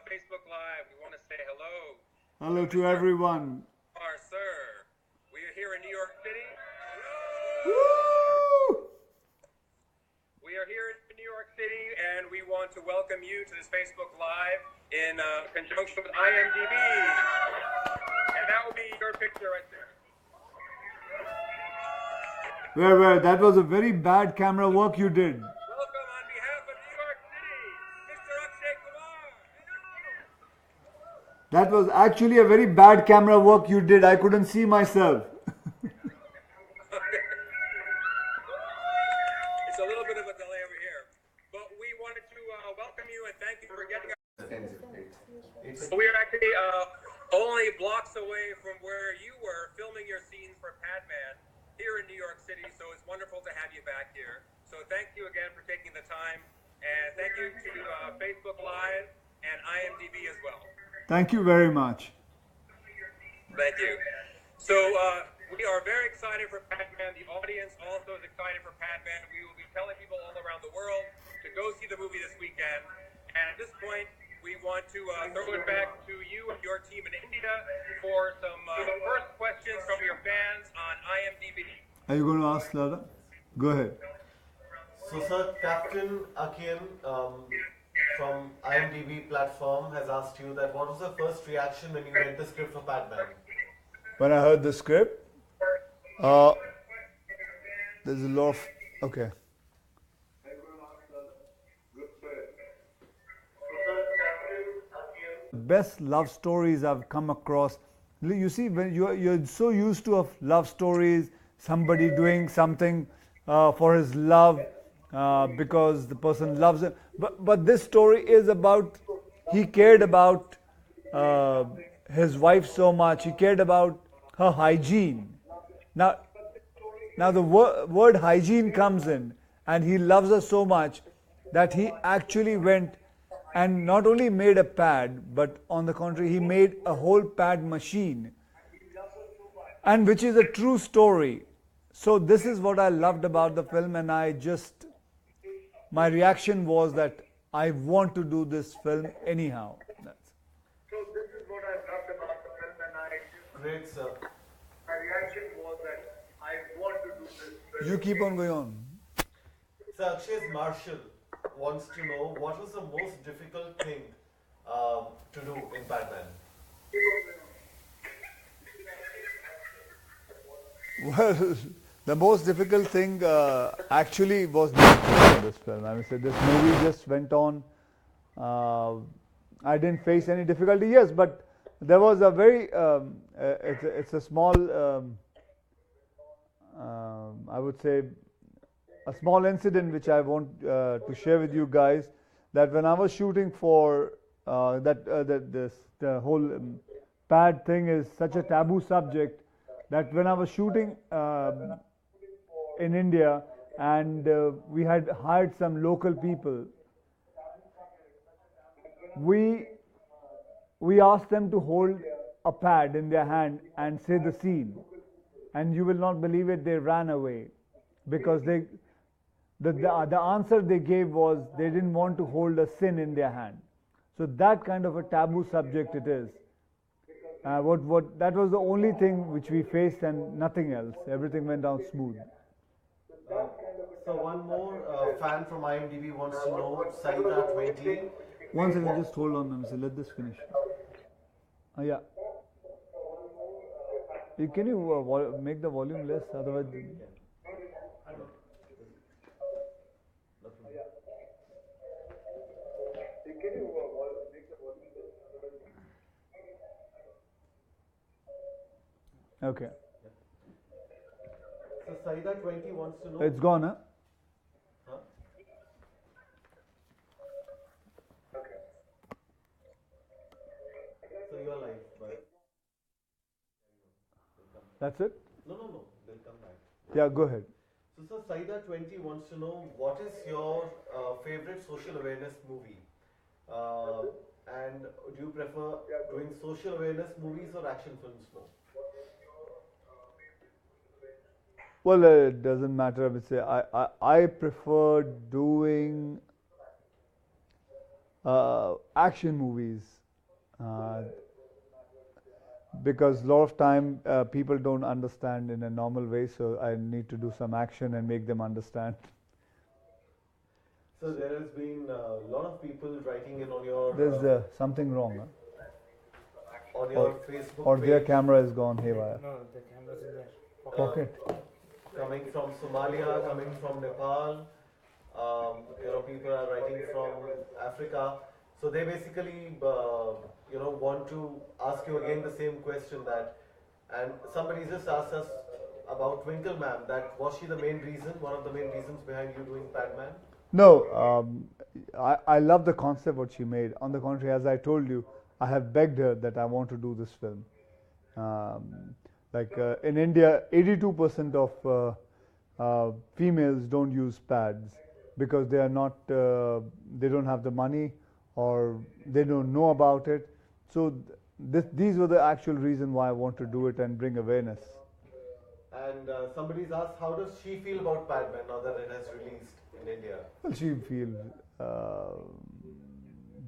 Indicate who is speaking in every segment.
Speaker 1: Facebook Live. We want to say hello.
Speaker 2: Hello to everyone.
Speaker 1: Sir. We are here in New York City.
Speaker 2: Woo!
Speaker 1: We are here in New York City, and we want to welcome you to this Facebook Live in conjunction with IMDb. And that will be your picture right there.
Speaker 2: Where? That was a very bad camera work you did.
Speaker 1: Welcome on behalf of New York City, Mr. Akshay Kumar.
Speaker 2: That was actually a very bad camera work you did. I couldn't see myself.
Speaker 1: It's a little bit of a delay over here, but we wanted to welcome you and thank you for getting us. We are actually only blocks away from where you were filming your scenes for Padman here in New York City, so it's wonderful to have you back here. So thank you again for taking the time, and thank you to Facebook Live and IMDb as well.
Speaker 2: Thank you very much.
Speaker 1: Thank you. So we are very excited for Padman. The audience also is excited for Padman. We will be telling people all around the world to go see the movie this weekend. And at this point, we want to throw it back to you and your team in India for some first questions from your fans on IMDb.
Speaker 2: Are you going to ask Lada? Go ahead.
Speaker 3: So, sir, Captain Akian from IMDb platform has asked you that what was the first reaction when you read the script for Padman?
Speaker 2: When I heard the script, there's a lot of... Okay. Best love stories I've come across. You see, when you're so used to of love stories, somebody doing something for his love because the person loves him. But this story is about, he cared about his wife so much. He cared about her hygiene. Now the word hygiene comes in, and he loves her so much that he actually went and not only made a pad, but on the contrary, he made a whole pad machine, and which is a true story. So this is what I loved about the film, and my reaction was that I want to do this film anyhow.
Speaker 1: So this is what I loved about the film, and
Speaker 3: Great, sir.
Speaker 1: my reaction was that I want to do this film.
Speaker 2: You keep on going on.
Speaker 3: So, Akshay's Marshall wants to know what was the most difficult thing to do in Padman?
Speaker 2: Well, the most difficult thing actually was not this film. I mean, so this movie just went on. I didn't face any difficulty, yes, but there was a very, it's a small, I would say, a small incident which I want to share with you guys, that when I was shooting for the whole pad thing is such a taboo subject, that when I was shooting in India and we had hired some local people, we asked them to hold a pad in their hand and say the scene, and you will not believe it, they ran away because the answer they gave was they didn't want to hold a sin in their hand. So that kind of a taboo subject it is. That was the only thing which we faced and nothing else. Everything went down smooth.
Speaker 3: So one more fan from IMDb wants to know, Saida20.
Speaker 2: One second, just hold on, let me say, let this finish. Yeah. Can you make the volume less? Otherwise. Okay.
Speaker 3: So Saida20 wants to know.
Speaker 2: It's gone, huh?
Speaker 3: Huh?
Speaker 1: Okay.
Speaker 3: So you're live, but
Speaker 2: That's it?
Speaker 3: no, they'll come back.
Speaker 2: Yeah, go ahead.
Speaker 3: So Saida20 wants to know what is your favorite social awareness movie? And do you prefer doing social awareness movies or action films more?
Speaker 2: Well, it doesn't matter. I would say I prefer doing action movies. Uh, because a lot of time people don't understand in a normal way, so I need to do some action and make them understand.
Speaker 3: So there has been a lot of people writing in on your
Speaker 2: There's something wrong,
Speaker 3: on
Speaker 2: or,
Speaker 3: your Facebook
Speaker 2: or their
Speaker 3: page,
Speaker 2: camera is gone haywire.
Speaker 4: No, the camera's in there.
Speaker 2: Pocket.
Speaker 3: coming from Somalia, coming from Nepal. People are writing from Africa. So they basically, want to ask you again the same question that, and somebody just asked us about Twinkle Ma'am. That was she the main reason, one of the main reasons behind you doing Padman?
Speaker 2: No, I love the concept what she made. On the contrary, as I told you, I have begged her that I want to do this film. In India, 82% of females don't use pads because they are not, they don't have the money or they don't know about it. So these were the actual reason why I want to do it and bring awareness.
Speaker 3: And somebody's asked, how does she feel about Padman now that it has released in India?
Speaker 2: Well, she feels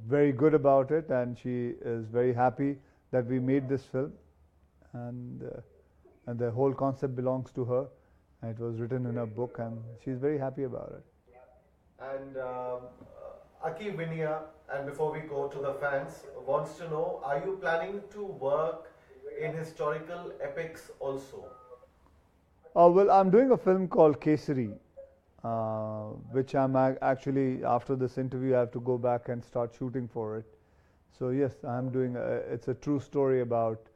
Speaker 2: very good about it, and she is very happy that we made this film, and the whole concept belongs to her. And it was written in a book, and she's very happy about it.
Speaker 3: And Aki Vinia, and before we go to the fans, wants to know, are you planning to work in historical epics also?
Speaker 2: Well, I'm doing a film called Kesari, which I'm actually, after this interview, I have to go back and start shooting for it. So yes, I'm doing, it's a true story about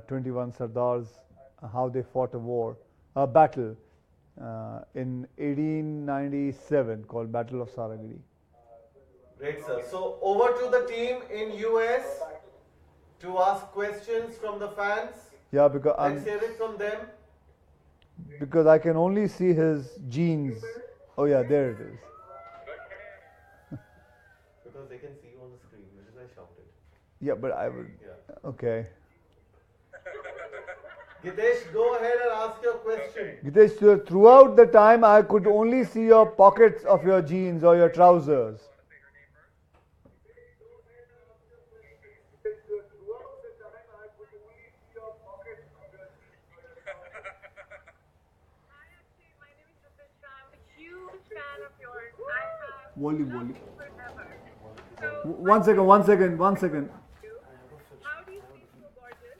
Speaker 2: 21 Sardars, how they fought a battle in 1897 called Battle of Saragiri.
Speaker 3: Great, sir. So over to the team in US to ask questions from the fans.
Speaker 2: Yeah, because
Speaker 3: Let's hear it from them.
Speaker 2: because I can only see his jeans. Oh yeah, there it is.
Speaker 3: Because they can see you on the screen, which is why I shouted.
Speaker 2: Yeah, but I would.
Speaker 3: Yeah.
Speaker 2: Okay.
Speaker 3: Gitesh, go ahead and ask your question.
Speaker 2: Gitesh, so throughout the time I could only see your pockets of your jeans or your trousers. Volume. One second.
Speaker 5: How do you feel so gorgeous?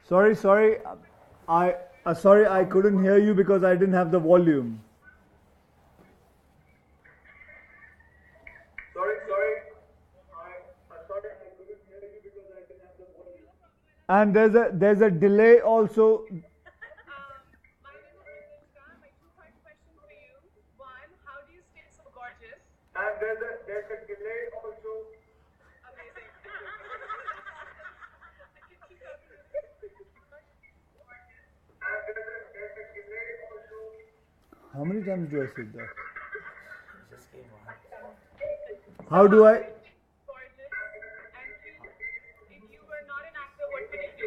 Speaker 2: Sorry. I couldn't hear you because I didn't have the volume.
Speaker 1: Sorry. I couldn't hear you because I didn't have the volume.
Speaker 2: And there's a delay also.
Speaker 5: My name is Rebecca. My two-part question for you. One, how do you stay so gorgeous?
Speaker 1: And there's a delay also.
Speaker 5: Amazing. I can keep talking.
Speaker 1: And there's a delay also.
Speaker 2: How many times do I say that?
Speaker 4: Just came on.
Speaker 2: How do I?
Speaker 5: Gorgeous and cute. If you were not an actor, what would you do?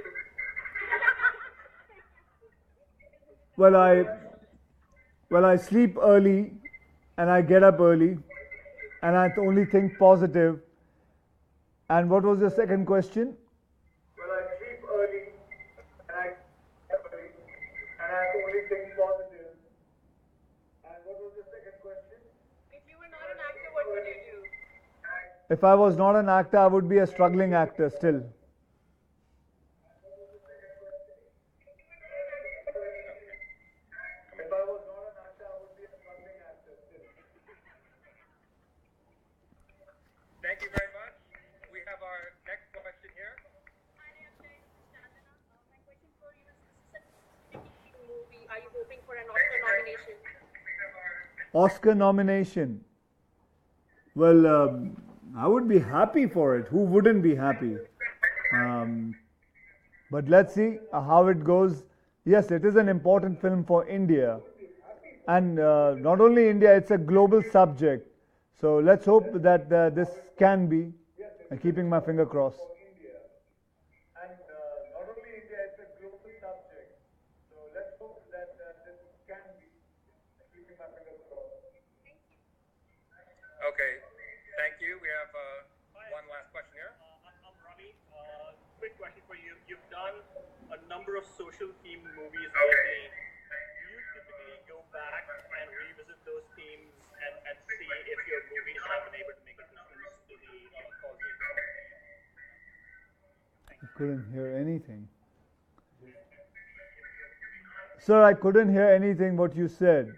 Speaker 2: Well, I sleep early and I get up early and I only think positive. And what was the second question?
Speaker 1: Well, I sleep early and I only think positive. And what was the second question?
Speaker 5: If you were not an actor, what would you do?
Speaker 2: If I was not an actor, I would be a struggling actor still.
Speaker 1: If I was not an actor, I would be a struggling actor still. Thank you very much. We have our next question here.
Speaker 5: Hi, Akshay. This is Chandana. My question for you is, this is a TV movie. Are you hoping for an Oscar nomination?
Speaker 2: Oscar nomination. Well, I would be happy for it. Who wouldn't be happy? But let's see how it goes. Yes, it is an important film for India. And not only India, it's a global subject. So let's hope that this can be, keeping my finger crossed.
Speaker 1: And not only India, it's a global subject. So let's hope that this can be keeping my fingers crossed. Okay, you. We have one last question here.
Speaker 6: I'm Ravi. Quick question for you. You've done a number of social themed movies lately. Do you typically go back and revisit those themes and see if your movies have been able to make a difference to the causes?
Speaker 2: I couldn't hear anything. Sir, I couldn't hear anything what you said.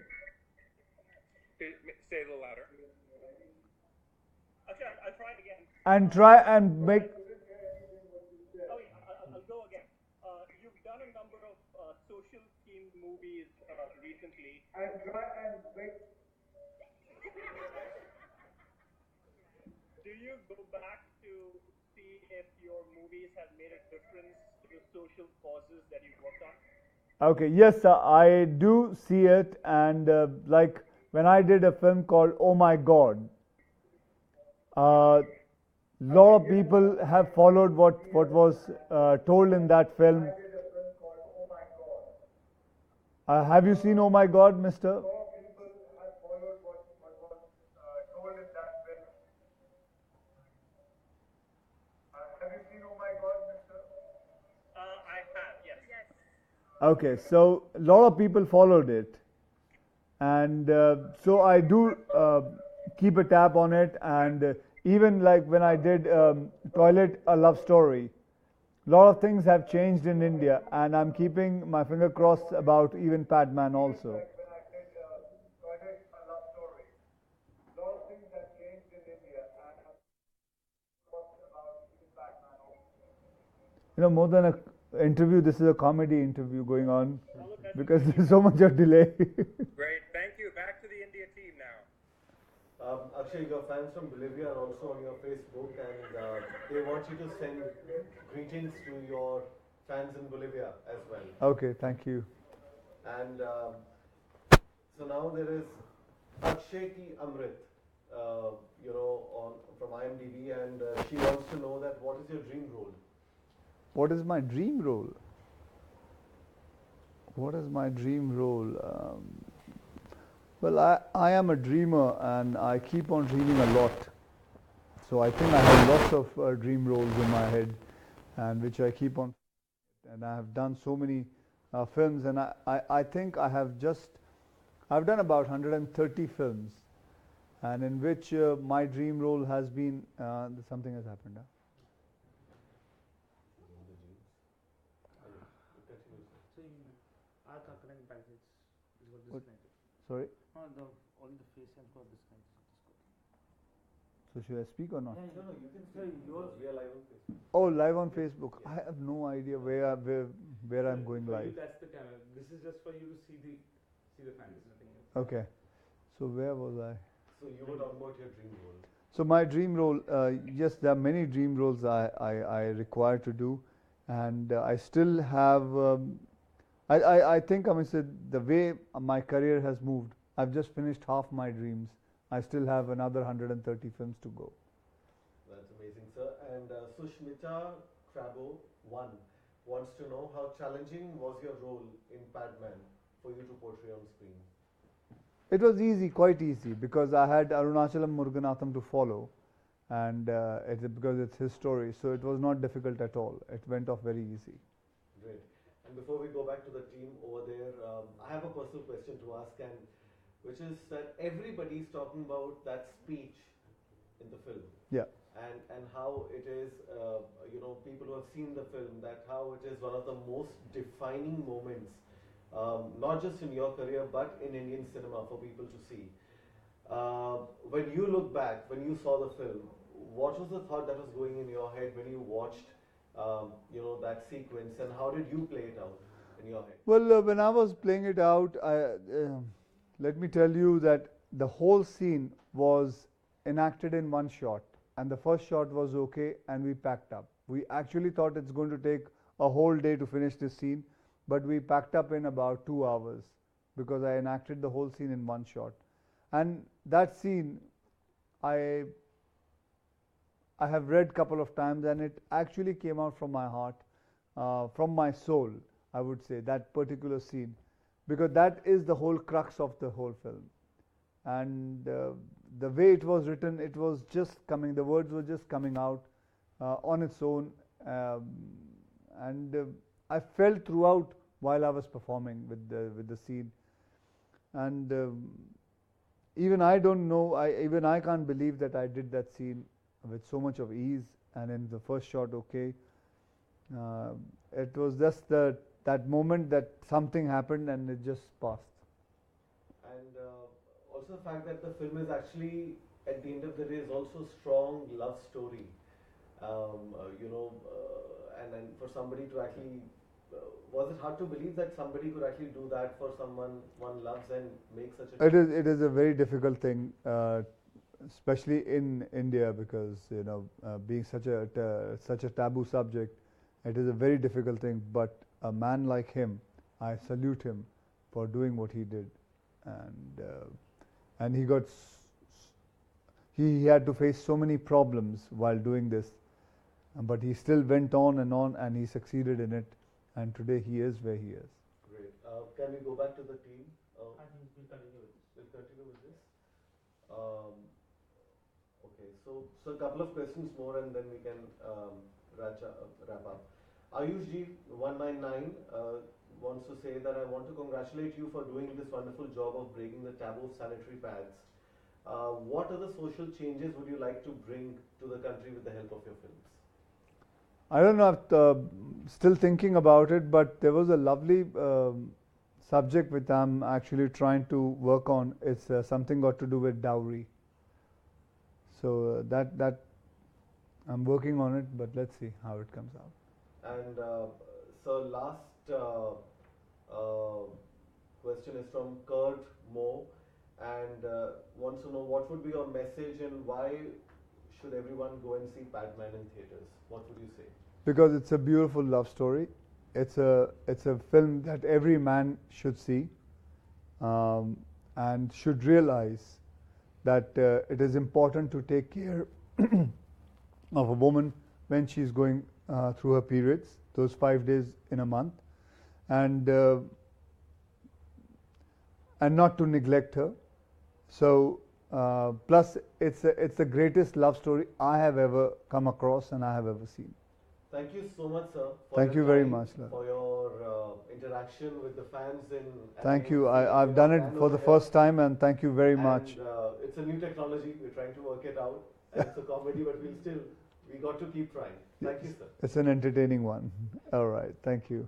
Speaker 1: Say it a little louder.
Speaker 6: Okay, I'll try it again.
Speaker 2: And try and make.
Speaker 6: Oh, yeah, I'll go again. You've done a number of social themed movies recently. Do you go back to see if your movies have made a difference to the social causes that you've worked on?
Speaker 2: Okay, yes, sir, I do see it. And like when I did a film called Oh My God, lot of people have followed what was told in that film. Have you seen Oh My God, Mister?
Speaker 6: I have, yes.
Speaker 2: Okay, so a lot of people followed it, and so I do keep a tab on it. And even like when I did Toilet, a Love Story, a lot of things have changed in India, and I'm keeping my finger crossed about even Padman also. More than a interview, this is a comedy interview going on because there's so much of delay.
Speaker 1: Great. Thank you. Back to the India team now.
Speaker 3: Akshay, your fans from Bolivia are also on your Facebook, and they want you to send greetings to your fans in Bolivia as well.
Speaker 2: Okay, thank you.
Speaker 3: And so now there is Akshay Amrit, from IMDb, and she wants to know that what is your dream role?
Speaker 2: What is my dream role? What is my dream role? Well, I am a dreamer, and I keep on dreaming a lot. So I think I have lots of dream roles in my head, and which I keep on. And I have done so many films, and I think I've done about 130 films, and in which my dream role has been, something has happened. Sorry?
Speaker 4: No, only the face has got this kind of
Speaker 2: So should I speak or not?
Speaker 3: No, you can say yours. We are live on Facebook.
Speaker 2: Oh, live on Facebook. I have no idea where I'm going live.
Speaker 7: That's the camera. This is just for you to see the fans. Nothing else.
Speaker 2: Okay. So where was I?
Speaker 3: So you were talking about your dream role.
Speaker 2: So my dream role, yes, there are many dream roles I require to do, and I still have. I think I must say the way my career has moved, I've just finished half my dreams. I still have another 130 films to go.
Speaker 3: That's amazing, sir. And Sushmita Crabo 1 wants to know how challenging was your role in Padman for you to portray on screen?
Speaker 2: It was easy, quite easy, because I had Arunachalam Muruganathan to follow, and because it's his story, so it was not difficult at all. It went off very easy.
Speaker 3: Great. And before we go back to the team over there, I have a personal question to ask, and which is that everybody's talking about that speech in the film.
Speaker 2: Yeah.
Speaker 3: And how it is, people who have seen the film, that how it is one of the most defining moments, not just in your career, but in Indian cinema for people to see. When you look back, when you saw the film, what was the thought that was going in your head when you watched, that sequence, and how did you play it out in your head?
Speaker 2: Well, when I was playing it out, let me tell you that the whole scene was enacted in one shot, and the first shot was okay, and we packed up. We actually thought it's going to take a whole day to finish this scene, but we packed up in about 2 hours because I enacted the whole scene in one shot. And that scene, I have read a couple of times, and it actually came out from my heart, from my soul, I would say, that particular scene, because that is the whole crux of the whole film. And the way it was written, it was just coming. The words were just coming out on its own, and I felt throughout while I was performing with the scene, and even I don't know. Even I can't believe that I did that scene with so much of ease, and in the first shot, okay. It was just that moment that something happened and it just passed.
Speaker 3: And also the fact that the film is actually, at the end of the day, is also a strong love story. And for somebody to actually, was it hard to believe that somebody could actually do that for someone one loves and make such a?
Speaker 2: It is a very difficult thing, especially in India, because being such a taboo subject, it is a very difficult thing. But a man like him, I salute him for doing what he did, and he had to face so many problems while doing this, but he still went on, and he succeeded in it, and today he is where he is.
Speaker 3: Great. Can we go back to the team?
Speaker 4: I think we'll continue with this.
Speaker 3: We'll continue with this. Okay, so a couple of questions more, and then we can wrap up. Ayush ji 199 wants to say that I want to congratulate you for doing this wonderful job of breaking the taboo of sanitary pads. What other social changes would you like to bring to the country with the help of your films?
Speaker 2: I don't know, I'm still thinking about it, but there was a lovely subject which I'm actually trying to work on. It's something got to do with dowry. So that I'm working on it, but let's see how it comes out.
Speaker 3: And so last question is from Kurt Moore, and wants to know what would be your message and why should everyone go and see Padman in theaters? What would you say?
Speaker 2: Because it's a beautiful love story. It's a film that every man should see, and should realize that it is important to take care of a woman when she's going through her periods, those 5 days in a month, and not to neglect her. So plus it's the greatest love story I have ever come across and I have ever seen.
Speaker 3: Thank you so much, sir.
Speaker 2: Thank you very much.
Speaker 3: For your interaction with the fans in.
Speaker 2: Thank you. I've done it for the first time, and thank you very much.
Speaker 3: It's a new technology. We're trying to work it out. And it's a comedy, but we got to keep trying. Thank you, sir.
Speaker 2: It's an entertaining one. All right. Thank you.